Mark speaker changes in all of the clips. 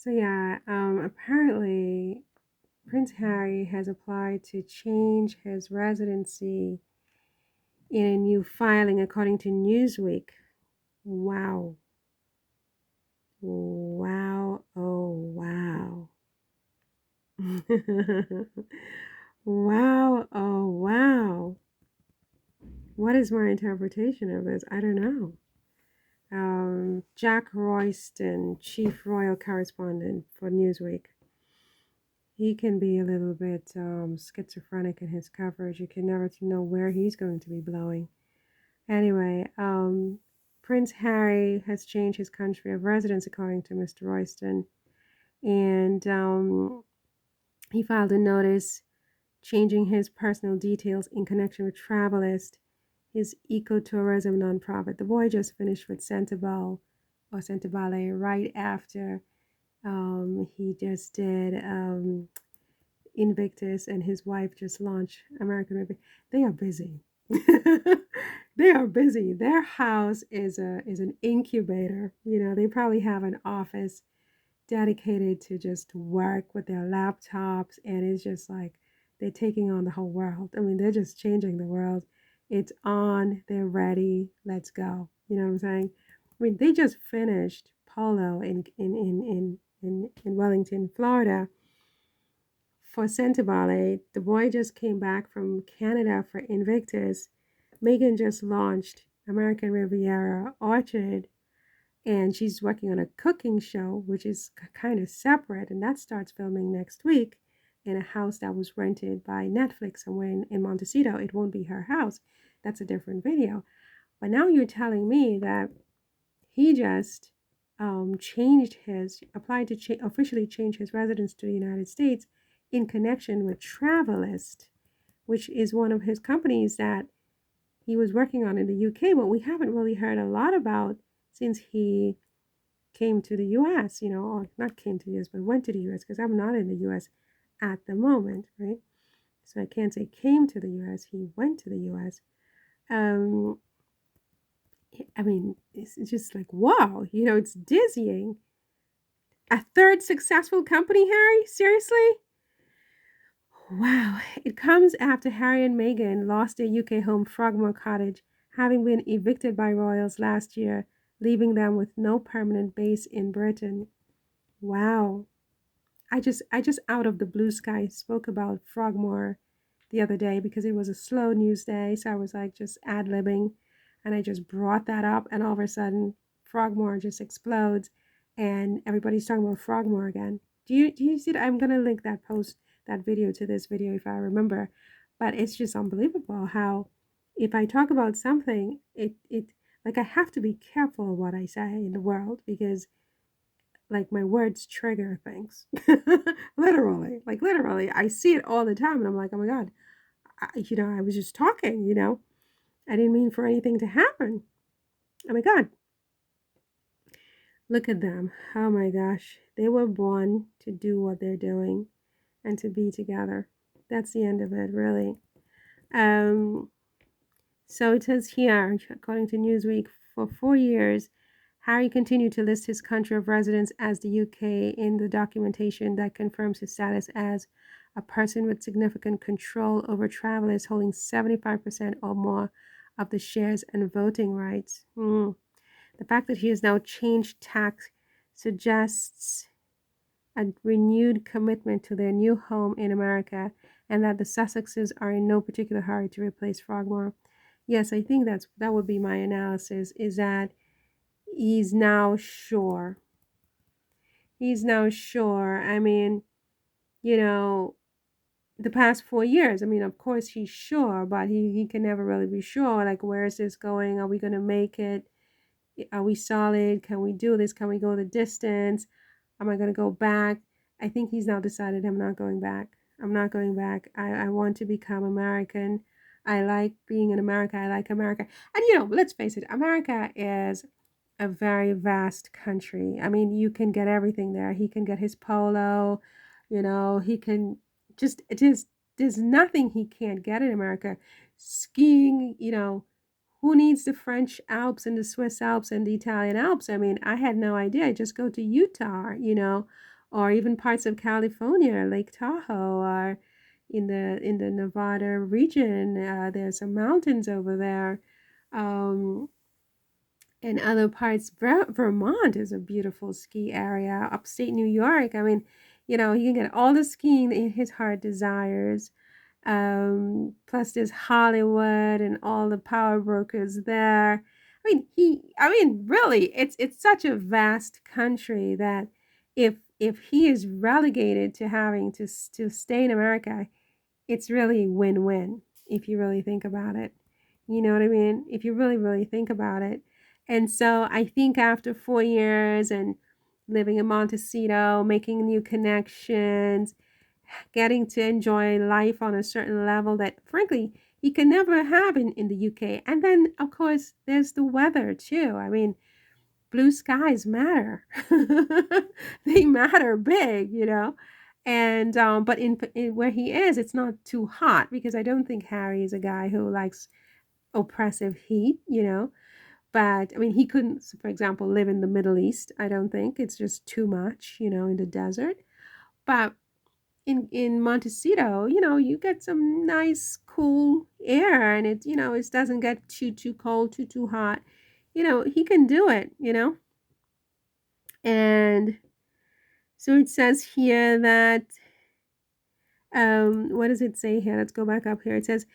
Speaker 1: So yeah, apparently Prince Harry has applied to change his residency in a new filing, according to Newsweek. Wow. Wow. Oh, wow. Wow. Oh, wow. What is my interpretation of this? I don't know. Jack Royston, chief royal correspondent for Newsweek. He can be a little bit schizophrenic in his coverage. You can never know where he's going to be blowing. Anyway, Prince Harry has changed his country of residence, according to Mr. Royston, and he filed a notice changing his personal details in connection with Travalyst, his ecotourism nonprofit. The boy just finished with Centibale right after he just did Invictus, and his wife just launched American Rugby. They are busy. They are busy. Their house is an incubator. You know, they probably have an office dedicated to just work with their laptops, and it's just like they're taking on the whole world. I mean, they're just changing the world. It's on. They're ready. Let's go. You know what I'm saying? I mean, they just finished polo in Wellington, Florida for Centibale. The boy just came back from Canada for Invictus. Megan just launched American Riviera Orchard, and she's working on a cooking show, which is kind of separate, and that starts filming next week in a house that was rented by Netflix somewhere in Montecito. It won't be her house. That's a different video. But now you're telling me that he just applied to officially change his residence to the United States in connection with Travalyst, which is one of his companies that he was working on in the UK, but we haven't really heard a lot about since he came to the US, or not came to the US, but went to the US, because I'm not in the US at the moment, right? So I can't say came to the US, he went to the US. Um, I mean, it's just like, wow, it's dizzying. A third successful company, Harry? Seriously? Wow. It comes after Harry and Meghan lost their UK home, Frogmore Cottage, having been evicted by royals last year, leaving them with no permanent base in Britain. Wow. I just out of the blue sky spoke about Frogmore the other day because it was a slow news day, so I was like just ad-libbing, and I just brought that up, and all of a sudden Frogmore just explodes and everybody's talking about Frogmore again. Do you see that? I'm gonna link that video to this video if I remember. But it's just unbelievable how if I talk about something, it like I have to be careful what I say in the world because like my words trigger things. Literally, I see it all the time and I'm like, oh my god, I was just talking, I didn't mean for anything to happen. Oh my god, look at them. Oh my gosh, they were born to do what they're doing and to be together. That's the end of it, really. um So it says here, according to Newsweek, for 4 years, Harry continued to list his country of residence as the UK in the documentation that confirms his status as a person with significant control over travelers holding 75% or more of the shares and voting rights. The fact that he has now changed tack suggests a renewed commitment to their new home in America and that the Sussexes are in no particular hurry to replace Frogmore. Yes, I think that would be my analysis, is that he's now sure. He's now sure. I mean, you know, the past 4 years, I mean, of course he's sure, but he can never really be sure. Like, where is this going? Are we going to make it? Are we solid? Can we do this? Can we go the distance? Am I going to go back? I think he's now decided I'm not going back. I'm not going back. I want to become American. I like being in America. I like America. And, let's face it, America is a very vast country. I mean, you can get everything there. He can get his polo, he can just, there's nothing he can't get in America. Skiing, who needs the French Alps and the Swiss Alps and the Italian Alps? I mean, I had no idea. Just go to Utah, or even parts of California, Lake Tahoe, or in the Nevada region. There's some mountains over there. Um, and other parts, Vermont is a beautiful ski area. Upstate New York, I mean, he can get all the skiing his heart desires. Plus there's Hollywood and all the power brokers there. Really, it's such a vast country that if he is relegated to having to stay in America, it's really win-win if you really think about it. You know what I mean? If you really, really think about it. And so I think after 4 years and living in Montecito, making new connections, getting to enjoy life on a certain level that, frankly, he can never have in the UK. And then, of course, there's the weather, too. I mean, blue skies matter. They matter big. And but in where he is, it's not too hot because I don't think Harry is a guy who likes oppressive heat. But I mean, he couldn't, for example, live in the Middle East. I don't think it's just too much, in the desert. But in Montecito, you get some nice cool air, and it doesn't get too cold, too hot. He can do it. And so it says here that, what does it say here? Let's go back up here. It says,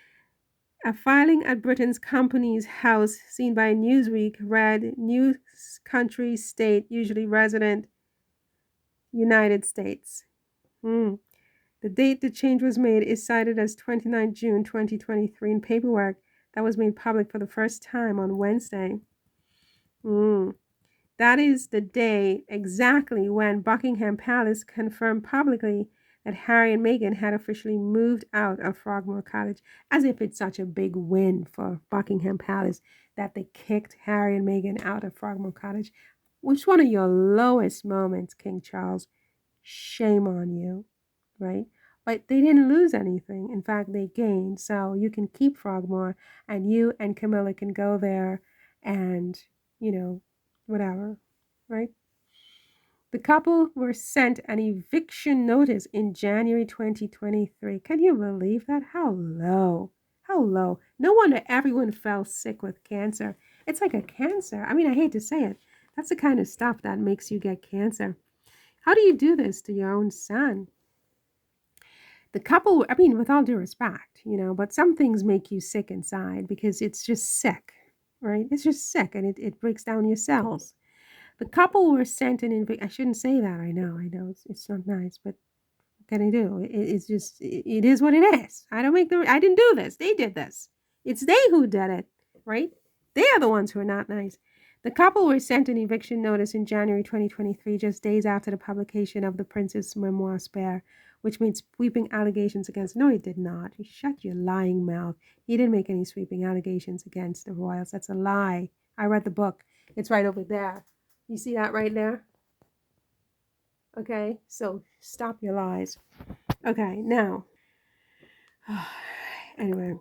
Speaker 1: a filing at Britain's Companies House seen by Newsweek read, new country, state, usually resident, United States. The date the change was made is cited as 29 June 2023 in paperwork that was made public for the first time on Wednesday. That is the day exactly when Buckingham Palace confirmed publicly that Harry and Meghan had officially moved out of Frogmore Cottage, as if it's such a big win for Buckingham Palace that they kicked Harry and Meghan out of Frogmore Cottage. Which one of your lowest moments, King Charles? Shame on you, right? But they didn't lose anything. In fact, they gained. So you can keep Frogmore, and you and Camilla can go there and, whatever, right? The couple were sent an eviction notice in January 2023. Can you believe that? How low? How low? No wonder everyone fell sick with cancer. It's like a cancer. I mean, I hate to say it. That's the kind of stuff that makes you get cancer. How do you do this to your own son? The couple, I mean, with all due respect, but some things make you sick inside because it's just sick, right? It's just sick, and it breaks down your cells. The couple were sent an invitation. I shouldn't say that. I know. It's not nice, but what can I do? It's just, it is what it is. I didn't do this. They did this. It's they who did it, right? They are the ones who are not nice. The couple were sent an eviction notice in January 2023, just days after the publication of the prince's memoir, Spare, which made sweeping allegations against. No, he did not. You shut your lying mouth. He didn't make any sweeping allegations against the royals. That's a lie. I read the book. It's right over there. You see that right there? Okay, so stop your lies. Okay, now. Anyway,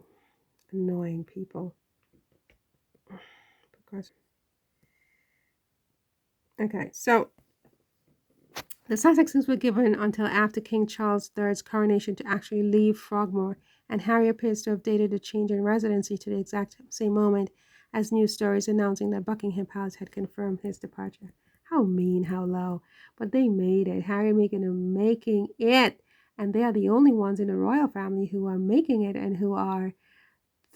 Speaker 1: annoying people. Okay, so the Sussexes were given until after King Charles III's coronation to actually leave Frogmore, and Harry appears to have dated a change in residency to the exact same moment as news stories announcing that Buckingham Palace had confirmed his departure. How mean, how low. But they made it. Harry and Meghan are making it. And they are the only ones in the royal family who are making it and who are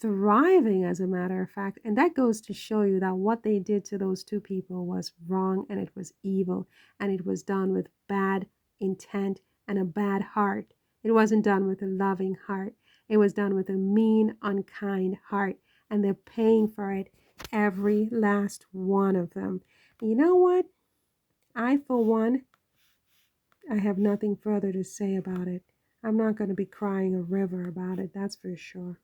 Speaker 1: thriving, as a matter of fact. And that goes to show you that what they did to those two people was wrong, and it was evil, and it was done with bad intent and a bad heart. It wasn't done with a loving heart. It was done with a mean, unkind heart, and they're paying for it, every last one of them. And you know what? I, for one, I have nothing further to say about it. I'm not going to be crying a river about it, that's for sure.